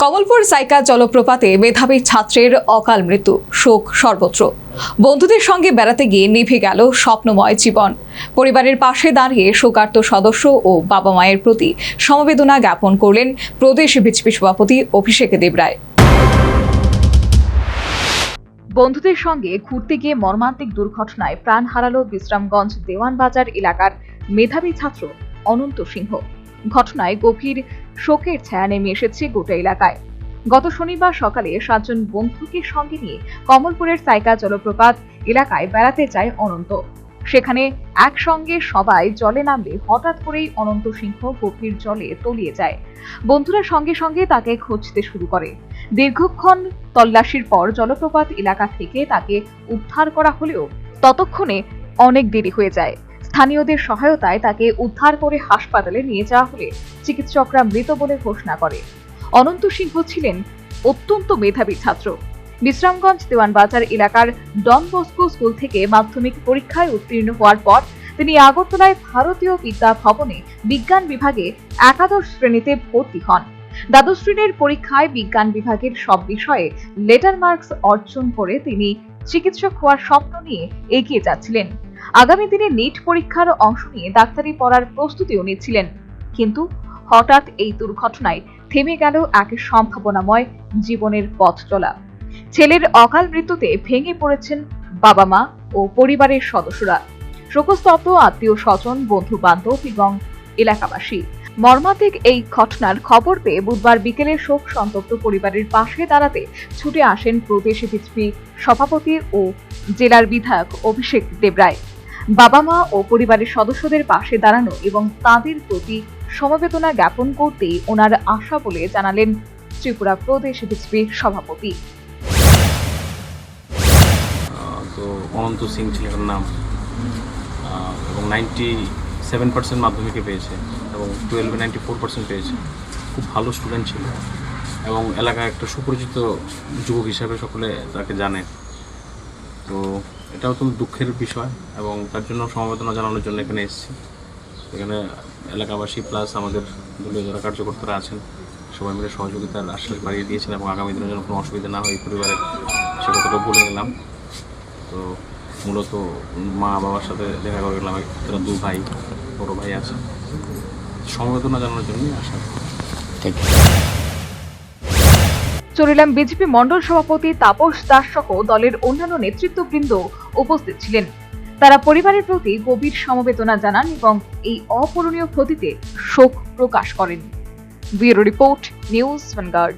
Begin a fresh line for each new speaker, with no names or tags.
কমলপুর সাইকা জলপ্রপাতে মেধাবী ছাত্রের অকাল মৃত্যু, শোক সর্বত্র। বন্ধুদের সঙ্গে বেড়াতে গিয়ে নিভে গেল স্বপ্নময় জীবন। পরিবারের পাশে দাঁড়িয়ে শোকার্ত সদস্য ও বাবা মায়ের প্রতি সমবেদনা জ্ঞাপন করলেন প্রদেশ বিজেপি সভাপতি অভিষেক দেবরায়। বন্ধুদের সঙ্গে ঘুরতে গিয়ে মর্মান্তিক দুর্ঘটনায় প্রাণ হারালো বিশ্রামগঞ্জ দেওয়ানবাজার এলাকার মেধাবী ছাত্র অনন্ত সিংহ। ঘটনায় গভীর শোকের ছায়া নেমে এসেছে গোটা এলাকায়। গত শনিবার সকালে 7 জন বন্ধুকে সঙ্গে নিয়ে কমলপুরের সাইকা জলপ্রপাত এলাকায় বেড়াতে যায় অনন্ত। সেখানে একসঙ্গে সবাই জলে নামলে হঠাৎ করেই অনন্ত সিংহ গভীর জলে তলিয়ে যায়। বন্ধুরা সঙ্গে সঙ্গে তাকে খুঁজতে শুরু করে। দীর্ঘক্ষণ তল্লাশির পর জলপ্রপাত এলাকা থেকে তাকে উদ্ধার করা হলেও ততক্ষণে অনেক দেরি হয়ে যায়। স্থানীয়দের সহায়তায় তাকে উদ্ধার করে হাসপাতালে নিয়ে যাওয়া হলে চিকিৎসকরা মৃত বলে ঘোষণা করে। অনন্ত সিংহ ছিলেন অত্যন্ত মেধাবী ছাত্র। বিশ্রামগঞ্জ দেওয়ানবাজার এলাকার ডন বস্কো স্কুল থেকে মাধ্যমিক পরীক্ষায় উত্তীর্ণ হওয়ার পর তিনি আগরতলায় ভারতীয় বিদ্যা ভবনে বিজ্ঞান বিভাগে একাদশ শ্রেণীতে ভর্তি হন। দ্বাদশ শ্রেণীর পরীক্ষায় বিজ্ঞান বিভাগের সব বিষয়ে লেটার মার্কস অর্জন করে তিনি চিকিৎসক হওয়ার স্বপ্ন নিয়ে এগিয়ে যাচ্ছিলেন। আগামী দিনে নিট পরীক্ষার অংশ নিয়ে ডাক্তারি পড়ার প্রস্তুতিও নিচ্ছিলেন। কিন্তু হঠাৎ এই দুর্ঘটনায় থেমে গেল এক সম্ভাবনাময় জীবনের পথ চলা। ছেলের অকাল মৃত্যুতে ভেঙে পড়েছেন বাবা মা ও পরিবারের সদস্যরা। শোকস্তব্ধ আত্মীয় স্বজন, বন্ধু বান্ধব এবং এলাকাবাসী। মর্মান্তিক এই ঘটনার খবর পেয়ে বুধবার বিকেলে শোক সন্তপ্ত পরিবারের পাশে দাঁড়াতে ছুটে আসেন প্রদেশ বিজেপি সভাপতি ও জেলার বিধায়ক অভিষেক দেবরায়। বাবা মা ও পরিবারের সদস্যদের পাশে দাঁড়ানো এবং তাঁদের প্রতি সমবেদনা জ্ঞাপন করতেই ওনার আশা বলে জানালেন ত্রিপুরা প্রদেশ বিজেপি সভাপতি।
তো অনন্ত সিং ছেলেটার নাম, এবং 97% মাধ্যমিকে পেয়েছে এবং 12-এ 94% পেয়েছে। খুব ভালো স্টুডেন্ট ছিল এবং এলাকায় একটা সুপরিচিত যুবক হিসাবে সকলে তাকে জানে। তো এটা অত্যন্ত দুঃখের বিষয় এবং তার জন্য সমবেদনা জানানোর জন্য এখানে এসেছি। এখানে এলাকাবাসী প্লাস আমাদের দলীয় যারা কার্যকর্তারা আছেন সবাই মিলে সহযোগিতার আশ্বাস বাড়িয়ে দিয়েছেন এবং আগামী দিনের জন্য কোনো অসুবিধা না হয় পরিবারের সে কথাটা বলে গেলাম। তো মূলত মা বাবার সাথে দেখা করে গেলাম, তারা 2 ভাই, বড় ভাই আছে। সমবেদনা জানানোর জন্যই আসা।
চরিলাম বিজেপি মণ্ডল সভাপতি তাপস দাস সহ দলের অন্যান্য নেতৃত্ববৃন্দ উপস্থিত ছিলেন। তারা পরিবারের প্রতি গভীর সমবেদনা জানান এবং এই অপূরণীয় ক্ষতিতে শোক প্রকাশ করেন। Bureau report, news vanguard.